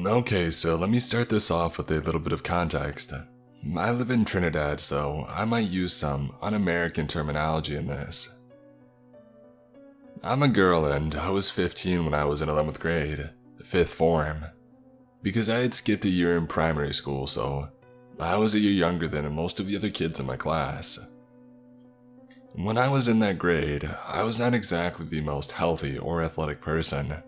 Okay, so let me start this off with a little bit of context. I live in Trinidad, so I might use some un-American terminology in this. I'm a girl and I was 15 when I was in 11th grade, 5th form, because I had skipped a year in primary school, so I was a year younger than most of the other kids in my class. When I was in that grade, I was not exactly the most healthy or athletic person,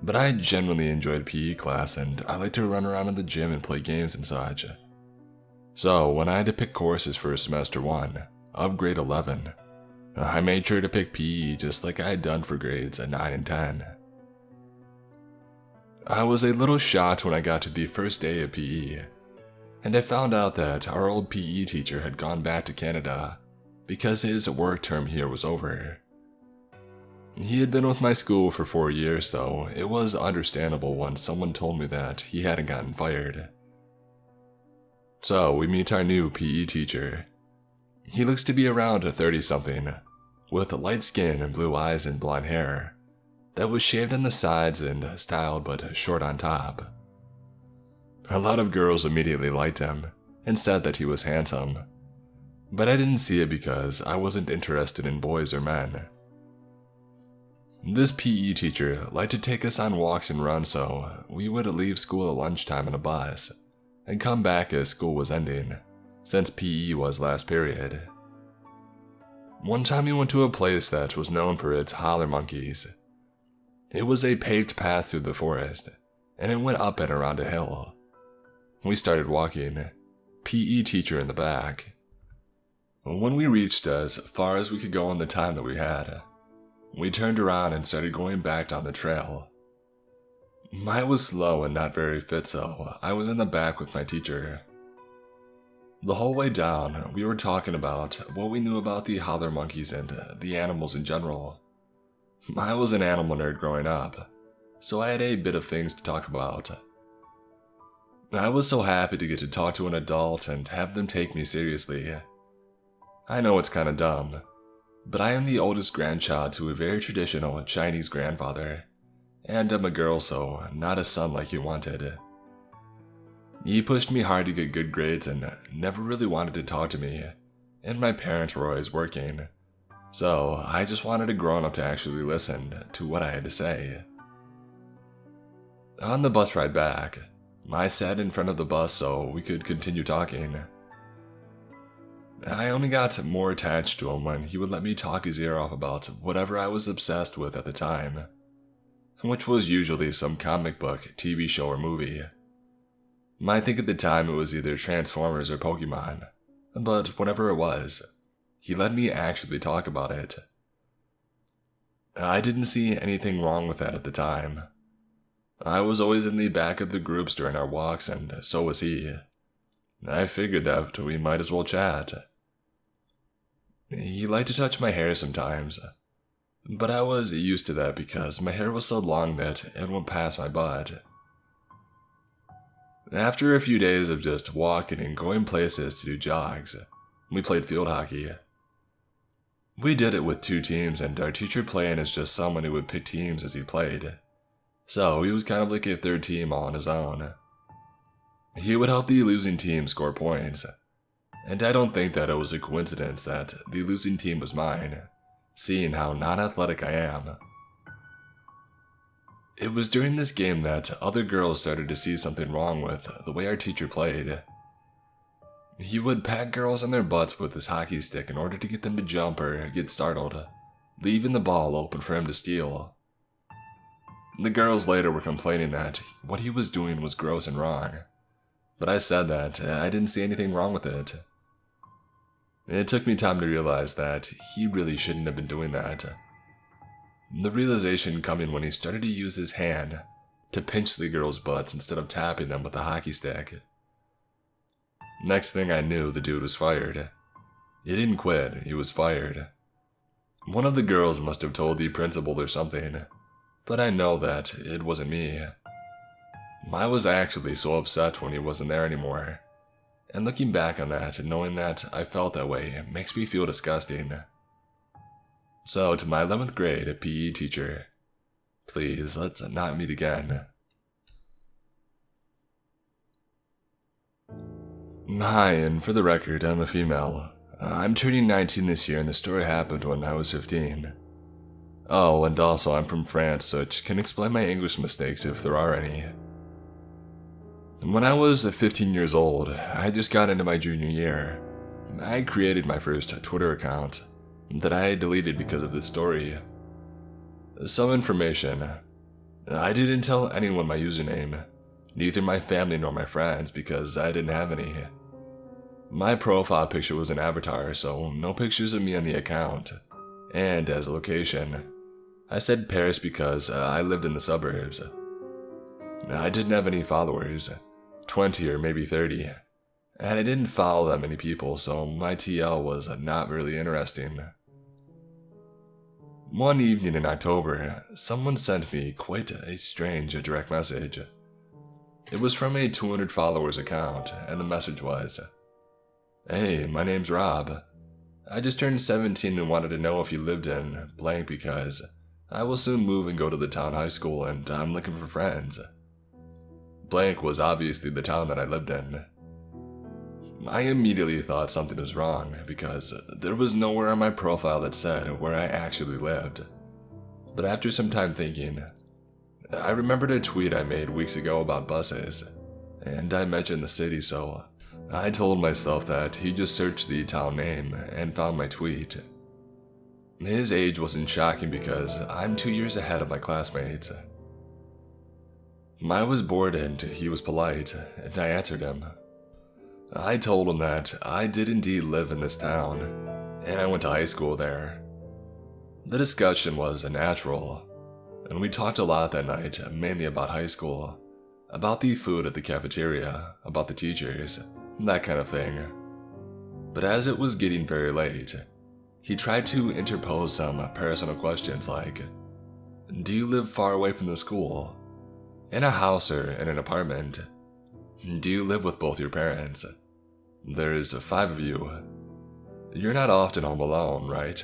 but I genuinely enjoyed PE class and I liked to run around in the gym and play games and such. So when I had to pick courses for semester 1 of grade 11, I made sure to pick PE just like I had done for grades 9 and 10. I was a little shocked when I got to the first day of PE, and I found out that our old PE teacher had gone back to Canada because his work term here was over. He had been with my school for 4 years, so it was understandable when someone told me that he hadn't gotten fired. So we meet our new PE teacher. He looks to be around 30-something, with light skin and blue eyes and blonde hair that was shaved on the sides and styled but short on top. A lot of girls immediately liked him and said that he was handsome, but I didn't see it because I wasn't interested in boys or men. This PE teacher liked to take us on walks and runs, so we would leave school at lunchtime in a bus and come back as school was ending, since PE was last period. One time we went to a place that was known for its holler monkeys. It was a paved path through the forest, and it went up and around a hill. We started walking, PE teacher in the back. When we reached as far as we could go in the time that we had, we turned around and started going back down the trail. I was slow and not very fit, so I was in the back with my teacher. The whole way down, we were talking about what we knew about the holler monkeys and the animals in general. I was an animal nerd growing up, so I had a bit of things to talk about. I was so happy to get to talk to an adult and have them take me seriously. I know it's kinda dumb, but I am the oldest grandchild to a very traditional Chinese grandfather, and I'm a girl, so not a son like he wanted. He pushed me hard to get good grades and never really wanted to talk to me, and my parents were always working, so I just wanted a grown-up to actually listen to what I had to say. On the bus ride back, I sat in front of the bus so we could continue talking. I only got more attached to him when he would let me talk his ear off about whatever I was obsessed with at the time, which was usually some comic book, TV show, or movie. I think at the time it was either Transformers or Pokemon, but whatever it was, he let me actually talk about it. I didn't see anything wrong with that at the time. I was always in the back of the groups during our walks, and so was he. I figured that we might as well chat. He liked to touch my hair sometimes, but I was used to that because my hair was so long that it went past my butt. After a few days of just walking and going places to do jogs, we played field hockey. We did it with 2 teams, and our teacher playing as just someone who would pick teams as he played, so he was kind of like a third team all on his own. He would help the losing team score points, and I don't think that it was a coincidence that the losing team was mine, seeing how non-athletic I am. It was during this game that other girls started to see something wrong with the way our teacher played. He would pat girls on their butts with his hockey stick in order to get them to jump or get startled, leaving the ball open for him to steal. The girls later were complaining that what he was doing was gross and wrong, but I said that I didn't see anything wrong with it. It took me time to realize that he really shouldn't have been doing that. The realization coming when he started to use his hand to pinch the girls' butts instead of tapping them with a hockey stick. Next thing I knew, the dude was fired. He didn't quit, he was fired. One of the girls must have told the principal or something, but I know that it wasn't me. I was actually so upset when he wasn't there anymore, and looking back on that and knowing that I felt that way makes me feel disgusting. So to my 11th grade PE teacher, please let's not meet again. Hi, and for the record, I'm a female. I'm turning 19 this year, and the story happened when I was 15. Oh, and also I'm from France, which can explain my English mistakes if there are any. When I was 15 years old, I just got into my junior year. I created my first Twitter account that I deleted because of this story. Some information. I didn't tell anyone my username, neither my family nor my friends, because I didn't have any. My profile picture was an avatar, so no pictures of me on the account. And as a location, I said Paris because I lived in the suburbs. I didn't have any followers, 20 or maybe 30, and I didn't follow that many people, so my TL was not really interesting. One evening in October, someone sent me quite a strange direct message. It was from a 200 followers account, and the message was, "Hey, my name's Rob. I just turned 17 and wanted to know if you lived in blank because I will soon move and go to the town high school and I'm looking for friends." Blank was obviously the town that I lived in. I immediately thought something was wrong because there was nowhere on my profile that said where I actually lived. But after some time thinking, I remembered a tweet I made weeks ago about buses, and I mentioned the city, so I told myself that he just searched the town name and found my tweet. His age wasn't shocking because I'm 2 years ahead of my classmates. I was bored and he was polite, and I answered him. I told him that I did indeed live in this town, and I went to high school there. The discussion was natural, and we talked a lot that night, mainly about high school, about the food at the cafeteria, about the teachers, that kind of thing. But as it was getting very late, he tried to interpose some personal questions like, "Do you live far away from the school? In a house or in an apartment? Do you live with both your parents? There's 5 of you. You're not often home alone, right?"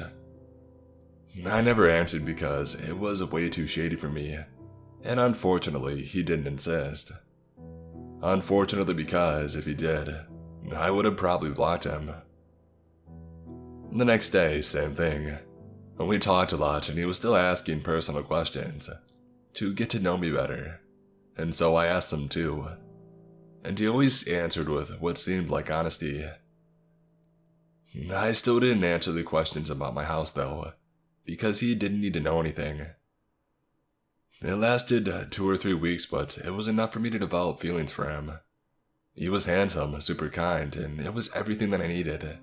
I never answered because it was way too shady for me, and unfortunately he didn't insist. Unfortunately because if he did, I would have probably blocked him. The next day, same thing. We talked a lot and he was still asking personal questions to get to know me better, and so I asked him too. And he always answered with what seemed like honesty. I still didn't answer the questions about my house though, because he didn't need to know anything. It lasted 2 or 3 weeks, but it was enough for me to develop feelings for him. He was handsome, super kind, and it was everything that I needed.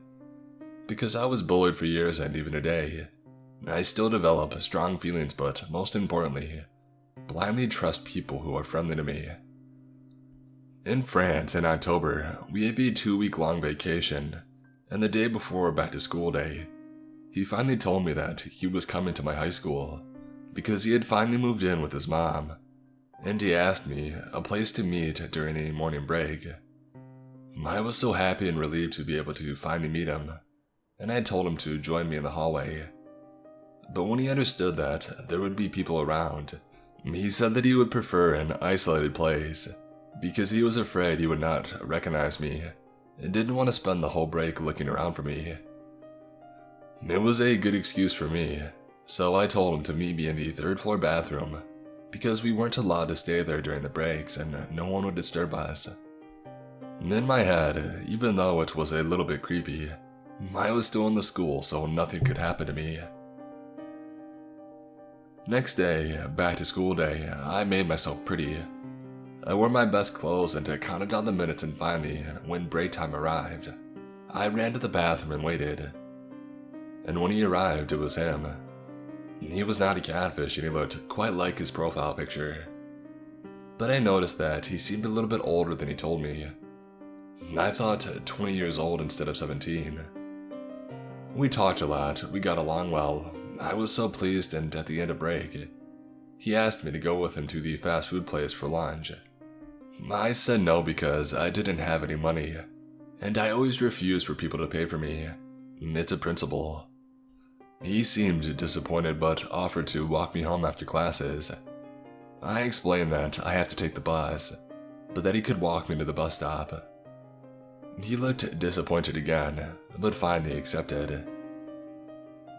Because I was bullied for years and even today, I still develop strong feelings, but most importantly, blindly trust people who are friendly to me. In France in October, we have a 2-week-long vacation, and the day before back to school day, he finally told me that he was coming to my high school because he had finally moved in with his mom, and he asked me a place to meet during the morning break. I was so happy and relieved to be able to finally meet him, and I told him to join me in the hallway. But when he understood that there would be people around, he said that he would prefer an isolated place because he was afraid he would not recognize me and didn't want to spend the whole break looking around for me. It was a good excuse for me, so I told him to meet me in the 3rd floor bathroom because we weren't allowed to stay there during the breaks and no one would disturb us. In my head, even though it was a little bit creepy, I was still in the school so nothing could happen to me. Next day, back to school day, I made myself pretty. I wore my best clothes and counted down the minutes, and finally, when break time arrived, I ran to the bathroom and waited. And when he arrived, it was him. He was not a catfish and he looked quite like his profile picture. But I noticed that he seemed a little bit older than he told me. I thought 20 years old instead of 17. We talked a lot, we got along well. I was so pleased, and at the end of break, he asked me to go with him to the fast food place for lunch. I said no because I didn't have any money, and I always refuse for people to pay for me. It's a principle. He seemed disappointed but offered to walk me home after classes. I explained that I have to take the bus, but that he could walk me to the bus stop. He looked disappointed again, but finally accepted.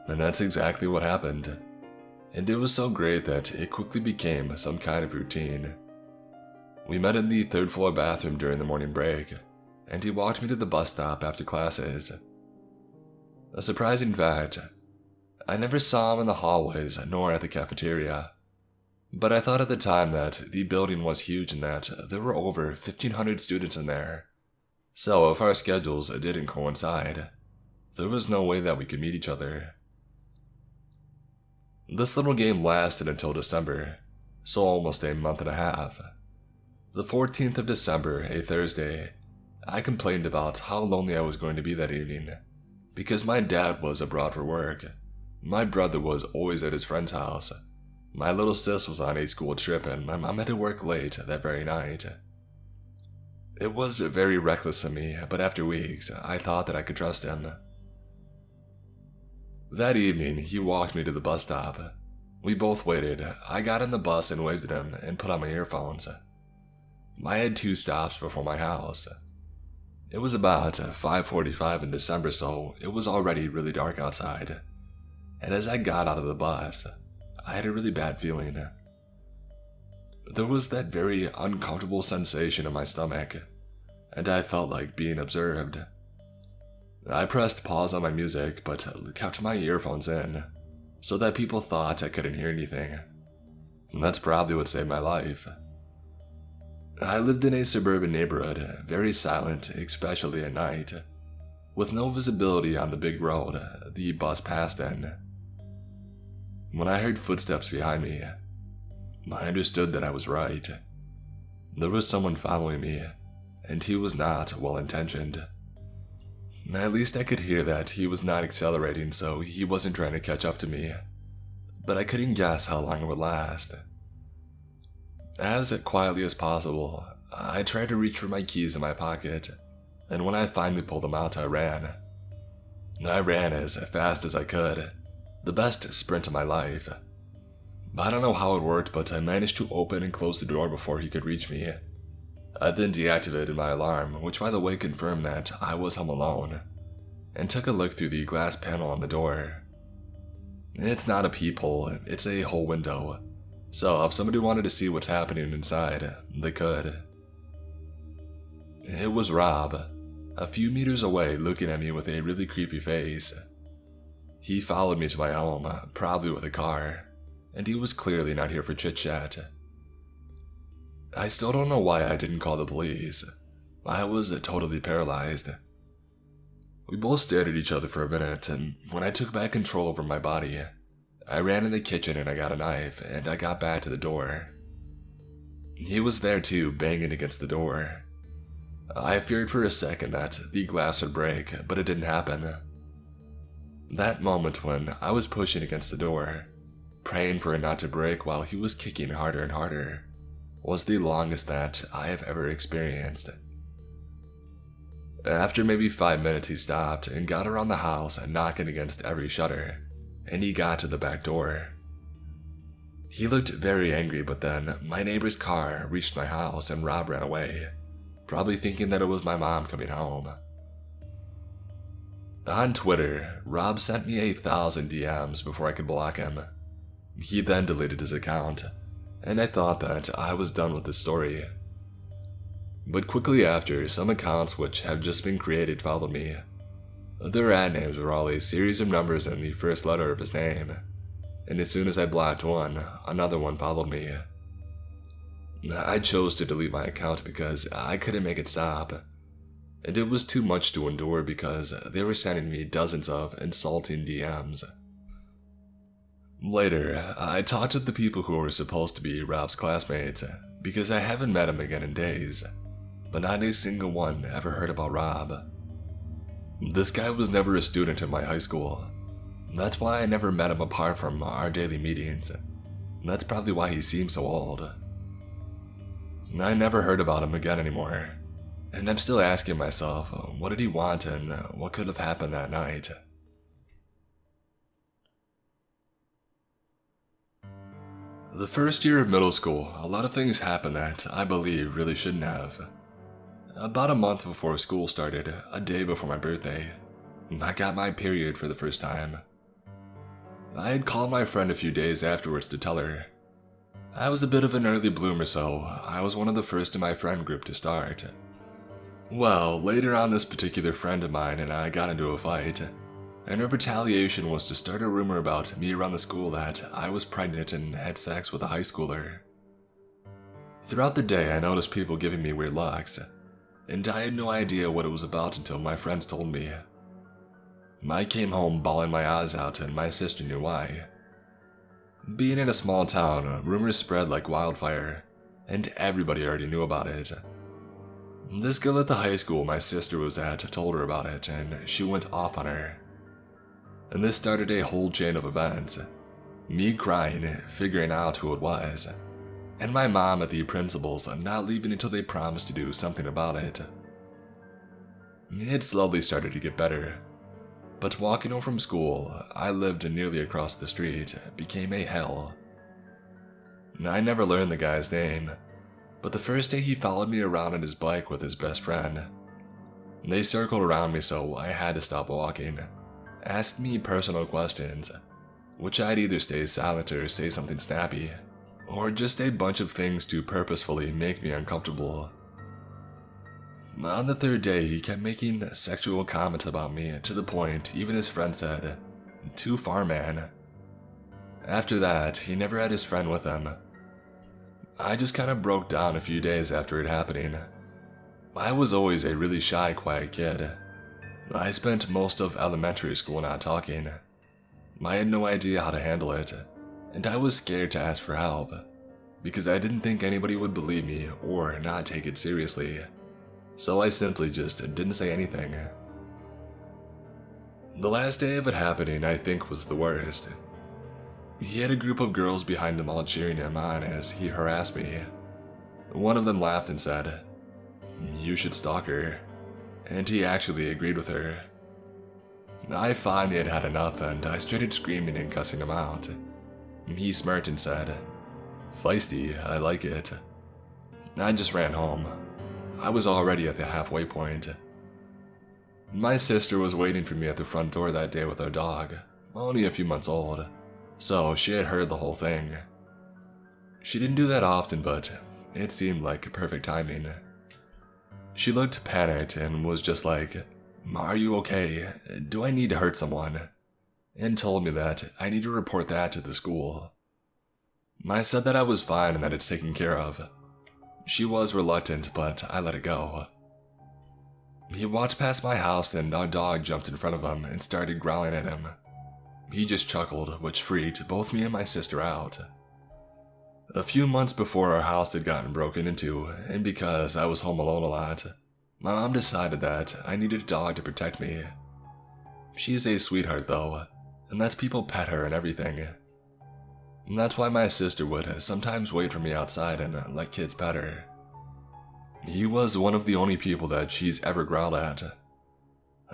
And that's exactly what happened. And it was so great that it quickly became some kind of routine. We met in the third-floor bathroom during the morning break, and he walked me to the bus stop after classes. A surprising fact, I never saw him in the hallways nor at the cafeteria, but I thought at the time that the building was huge and that there were over 1,500 students in there. So if our schedules didn't coincide, there was no way that we could meet each other. This little game lasted until December, so almost a month and a half. The 14th of December, a Thursday, I complained about how lonely I was going to be that evening, because my dad was abroad for work, my brother was always at his friend's house, my little sis was on a school trip, and my mom had to work late that very night. It was very reckless of me, but after weeks, I thought that I could trust him. That evening, he walked me to the bus stop. We both waited. I got on the bus and waved at him and put on my earphones. I had 2 stops before my house. It was about 5:45 in December, so it was already really dark outside. And as I got out of the bus, I had a really bad feeling. There was that very uncomfortable sensation in my stomach, and I felt like being observed. I pressed pause on my music, but kept my earphones in, so that people thought I couldn't hear anything. That's probably what saved my life. I lived in a suburban neighborhood, very silent, especially at night, with no visibility on the big road the bus passed in. When I heard footsteps behind me, I understood that I was right. There was someone following me, and he was not well-intentioned. At least I could hear that he was not accelerating, so he wasn't trying to catch up to me, but I couldn't guess how long it would last. As quietly as possible, I tried to reach for my keys in my pocket, and when I finally pulled them out, I ran. I ran as fast as I could, the best sprint of my life. I don't know how it worked, but I managed to open and close the door before he could reach me. I then deactivated my alarm, which by the way confirmed that I was home alone, and took a look through the glass panel on the door. It's not a peephole, it's a whole window, so if somebody wanted to see what's happening inside, they could. It was Rob, a few meters away, looking at me with a really creepy face. He followed me to my home, probably with a car, and he was clearly not here for chit-chat. I still don't know why I didn't call the police. I was totally paralyzed. We both stared at each other for a minute, and when I took back control over my body, I ran in the kitchen and I got a knife, and I got back to the door. He was there too, banging against the door. I feared for a second that the glass would break, but it didn't happen. That moment when I was pushing against the door, praying for it not to break while he was kicking harder and harder, was the longest that I have ever experienced. After maybe 5 minutes, he stopped and got around the house, knocking against every shutter, and he got to the back door. He looked very angry, but then my neighbor's car reached my house and Rob ran away, probably thinking that it was my mom coming home. On Twitter, Rob sent me 1,000 DMs before I could block him. He then deleted his account, and I thought that I was done with the story. But quickly after, some accounts which have just been created followed me. Their ad names were all a series of numbers and the first letter of his name, and as soon as I blocked one, another one followed me. I chose to delete my account because I couldn't make it stop, and it was too much to endure because they were sending me dozens of insulting DMs. Later, I talked to the people who were supposed to be Rob's classmates because I haven't met him again in days, but not a single one ever heard about Rob. This guy was never a student in my high school. That's why I never met him apart from our daily meetings. That's probably why he seemed so old. I never heard about him again anymore, and I'm still asking myself, what did he want and what could have happened that night? The first year of middle school, a lot of things happened that I believe really shouldn't have. About a month before school started, a day before my birthday, I got my period for the first time. I had called my friend a few days afterwards to tell her. I was a bit of an early bloomer, so I was one of the first in my friend group to start. Well, later on, this particular friend of mine and I got into a fight, and her retaliation was to start a rumor about me around the school that I was pregnant and had sex with a high schooler. Throughout the day, I noticed people giving me weird looks, and I had no idea what it was about until my friends told me. I came home bawling my eyes out, and my sister knew why. Being in a small town, rumors spread like wildfire, and everybody already knew about it. This girl at the high school my sister was at told her about it, and she went off on her. And this started a whole chain of events. Me crying, figuring out who it was, and my mom at the principal's not leaving until they promised to do something about it. It slowly started to get better. But walking home from school, I lived nearly across the street, became a hell. I never learned the guy's name, but the first day he followed me around on his bike with his best friend. They circled around me, so I had to stop walking, asked me personal questions, which I'd either stay silent or say something snappy, or just a bunch of things to purposefully make me uncomfortable. On the third day, he kept making sexual comments about me to the point even his friend said, "Too far, man." After that, he never had his friend with him. I just kind of broke down a few days after it happening. I was always a really shy, quiet kid. I spent most of elementary school not talking. I had no idea how to handle it, and I was scared to ask for help, because I didn't think anybody would believe me or not take it seriously. So I simply just didn't say anything. The last day of it happening, I think, was the worst. He had a group of girls behind him all cheering him on as he harassed me. One of them laughed and said, "You should stalk her," and he actually agreed with her. I finally had had enough, and I started screaming and cussing him out. He smirked and said, "Feisty, I like it." I just ran home. I was already at the halfway point. My sister was waiting for me at the front door that day with our dog, only a few months old, so she had heard the whole thing. She didn't do that often, but it seemed like perfect timing. She looked panicked and was just like, "Are you okay? Do I need to hurt someone?" and told me that I need to report that to the school. I said that I was fine and that it's taken care of. She was reluctant, but I let it go. He walked past my house and our dog jumped in front of him and started growling at him. He just chuckled, which freaked both me and my sister out. A few months before, our house had gotten broken into, and because I was home alone a lot, my mom decided that I needed a dog to protect me. She is a sweetheart though, and lets people pet her and everything. And that's why my sister would sometimes wait for me outside and let kids pet her. He was one of the only people that she's ever growled at.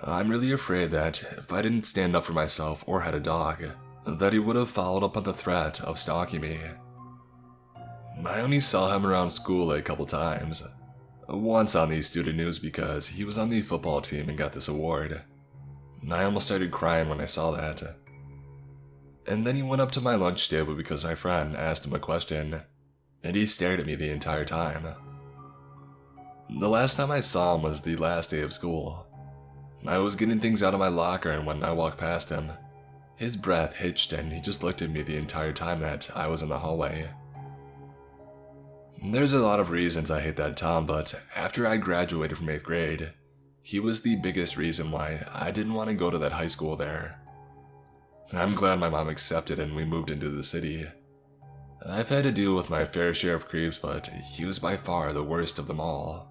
I'm really afraid that if I didn't stand up for myself or had a dog, that he would have followed up on the threat of stalking me. I only saw him around school a couple times. Once on the student news because he was on the football team and got this award. I almost started crying when I saw that. And then he went up to my lunch table because my friend asked him a question, and he stared at me the entire time. The last time I saw him was the last day of school. I was getting things out of my locker, and when I walked past him, his breath hitched and he just looked at me the entire time that I was in the hallway. There's a lot of reasons I hate that town, but after I graduated from 8th grade, he was the biggest reason why I didn't want to go to that high school there. I'm glad my mom accepted and we moved into the city. I've had to deal with my fair share of creeps, but he was by far the worst of them all.